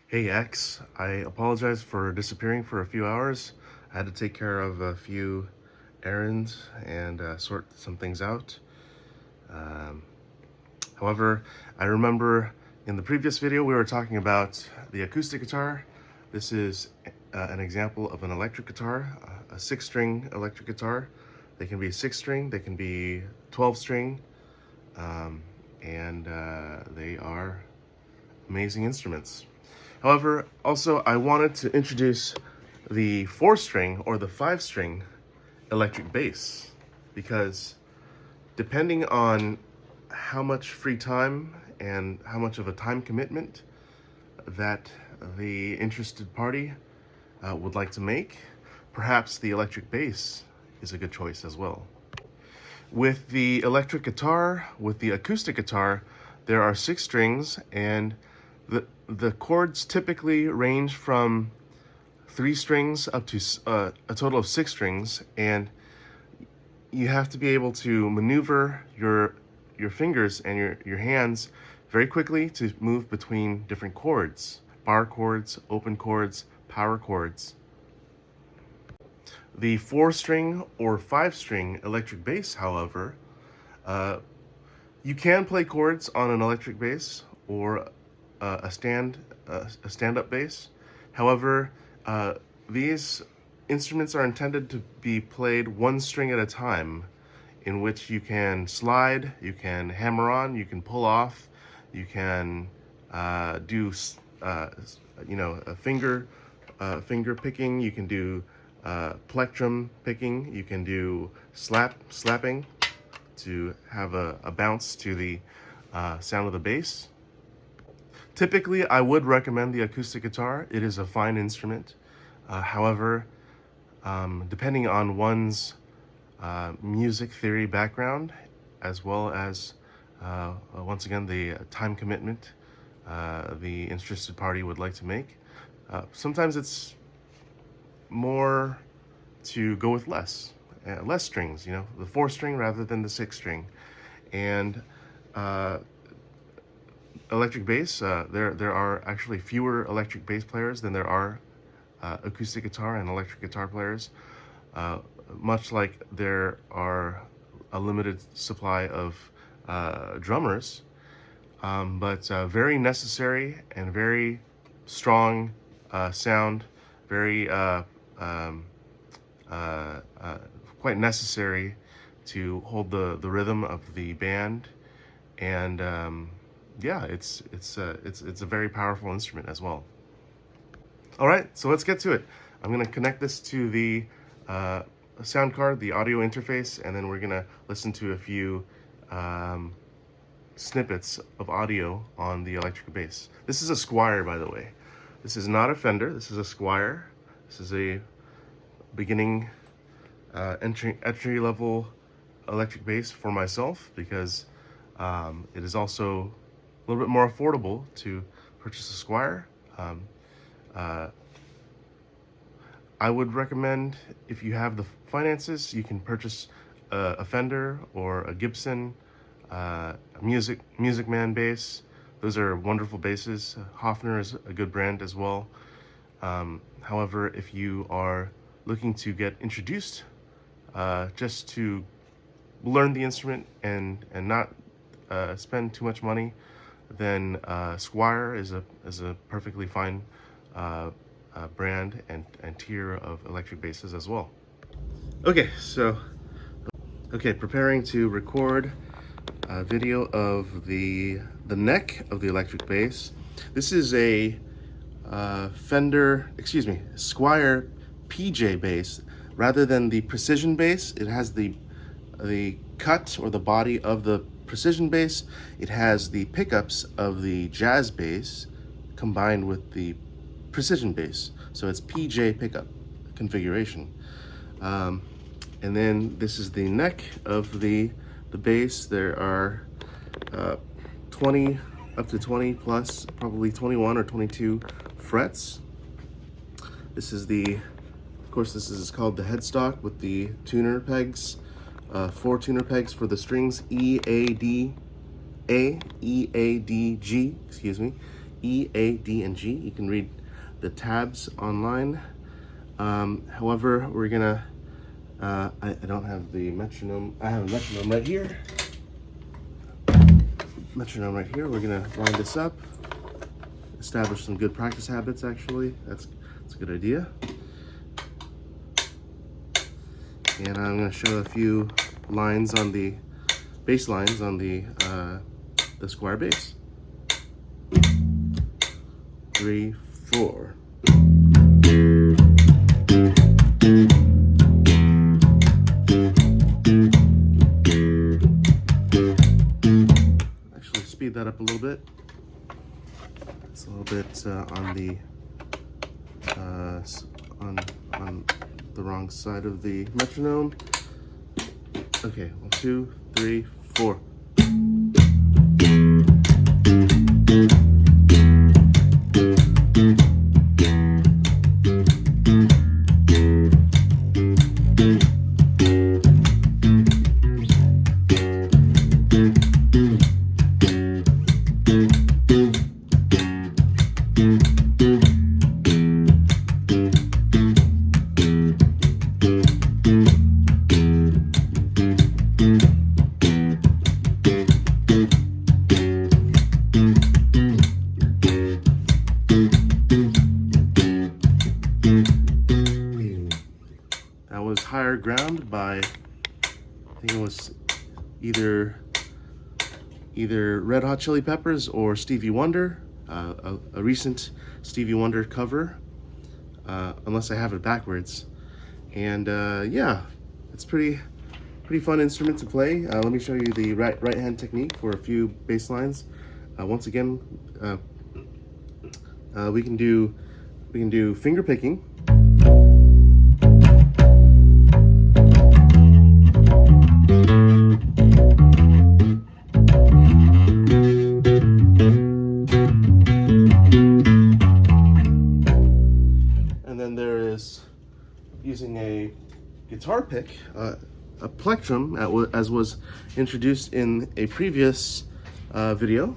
Hey X, I apologize for disappearing for a few hours. I had to take care of a few errands and sort some things out. Um, However, I remember in the previous video we were talking about the acoustic guitar. This is an example of an electric guitar, a 6-string electric guitar. They can be 6-string, they can be 12-string, and they are amazing instruments. However, also I wanted to introduce the 4-string or the 5-string electric bass, because depending on how much free time and how much of a time commitment that the interested party would like to make, perhaps the electric bass is a good choice as well. With the electric guitar, with the acoustic guitar, there are 6 strings, and the chords typically range from 3 strings up to a total of 6 strings, and you have to be able to maneuver your fingers and your hands very quickly to move between different chords: bar chords, open chords, power chords. The 4-string or 5-string electric bass, however, you can play chords on an electric bass or a stand-up bass. However, these instruments are intended to be played 1 string at a time, in which you can slide, you can hammer on, you can pull off, you can do a finger picking, you can do plectrum picking, you can do slapping to have a bounce to the sound of the bass. Typically, I would recommend the acoustic guitar. It is a fine instrument. However, depending on one's music theory background, as well as once again the time commitment the interested party would like to make, sometimes it's more to go with less strings, the 4-string rather than the 6-string. And electric bass, there are actually fewer electric bass players than there are acoustic guitar and electric guitar players, much like there are a limited supply of drummers, but very necessary and very strong sound, very quite necessary to hold the rhythm of the band. And yeah, it's a very powerful instrument as well. All right, so let's get to it. I'm gonna connect this to the sound card, the audio interface, and then we're gonna listen to a few snippets of audio on the electric bass. This is a Squire, by the way. This is not a Fender, this is a Squire. This is a beginning entry level electric bass for myself, because it is also a little bit more affordable to purchase a Squire. I would recommend, if you have the finances, you can purchase a Fender or a Gibson, a Music Man bass. Those are wonderful basses. Hofner is a good brand as well. However, if you are looking to get introduced, just to learn the instrument and not spend too much money, then Squire is a perfectly fine brand and tier of electric basses as well. Okay, preparing to record a video of the neck of the electric bass. This is a Squire PJ bass. Rather than the precision bass, it has the cut or the body of the precision bass. It has the pickups of the jazz bass combined with the precision bass. So it's PJ pickup configuration. And then this is the neck of the bass. There are 20 up to 20 plus, probably 21 or 22 frets. This is of course, this is called the headstock with the tuner pegs. 4 tuner pegs for the strings: E, A, D, G, E, A, D, and G. You can read the tabs online. However, we're gonna, I don't have the metronome. I have a metronome right here. We're gonna line this up, establish some good practice habits. Actually, that's a good idea. And I'm gonna show a few lines on the bass lines on the Squire bass. 3, 4. Actually, speed that up a little bit. It's a little bit on the wrong side of the metronome. Okay, 1, 2, 3, 4. That was Higher Ground by, I think it was either Red Hot Chili Peppers or Stevie Wonder, a recent Stevie Wonder cover, unless I have it backwards. And yeah, it's pretty fun instrument to play. Let me show you the right hand technique for a few bass lines. Once again, we can do finger picking. And then there is using a guitar pick, a plectrum, as was introduced in a previous video.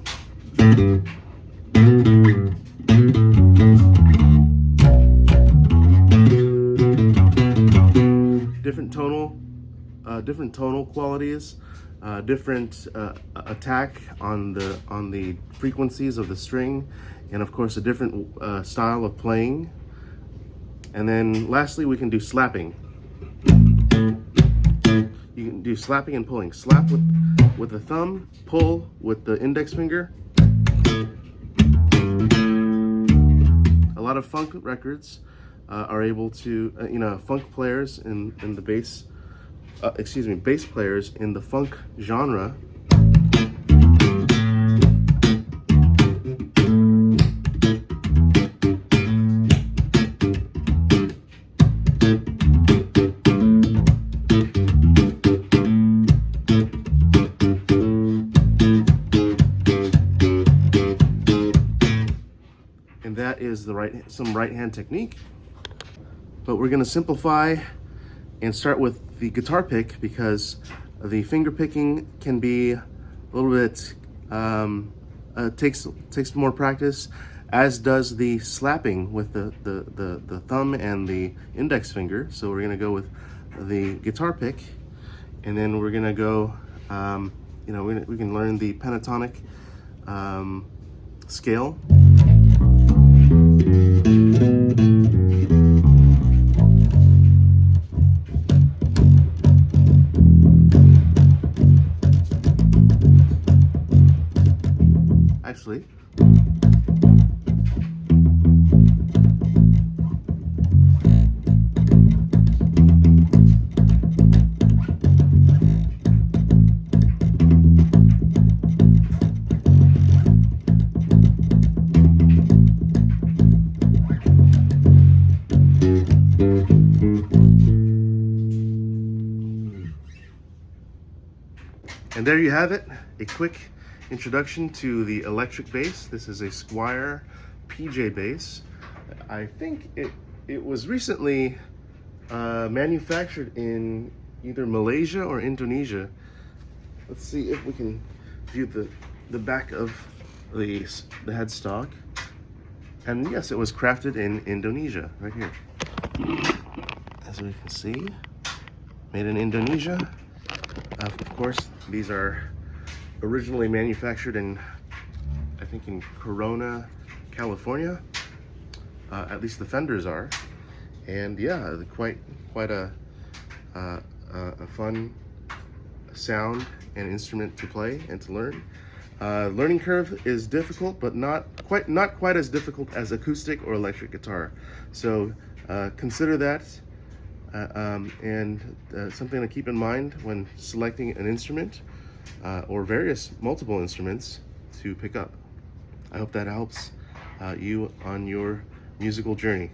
Different tonal qualities, different attack on the frequencies of the string, and of course a different style of playing. And then lastly, we can do slapping. You can do slapping and pulling. Slap with the thumb, pull with the index finger. A lot of funk records are able to, funk players in the bass, bass players in the funk genre and that is some right hand technique. But we're going to simplify and start with the guitar pick, because the finger picking can be a little bit takes more practice, as does the slapping with the thumb and the index finger. So we're going to go with the guitar pick, and then we're going to go we can learn the pentatonic scale. Actually, and there you have it, a quick introduction to the electric bass. This is a Squire PJ Bass. I think it was recently manufactured in either Malaysia or Indonesia. Let's see if we can view the back of the headstock. And yes, it was crafted in Indonesia, right here. As we can see, made in Indonesia. Of course, these are originally manufactured in, I think, in Corona, California. At least the Fenders are. And yeah, quite a fun sound and instrument to play and to learn. Learning curve is difficult, but not quite as difficult as acoustic or electric guitar. So consider that and something to keep in mind when selecting an instrument or multiple instruments to pick up. I hope that helps you on your musical journey.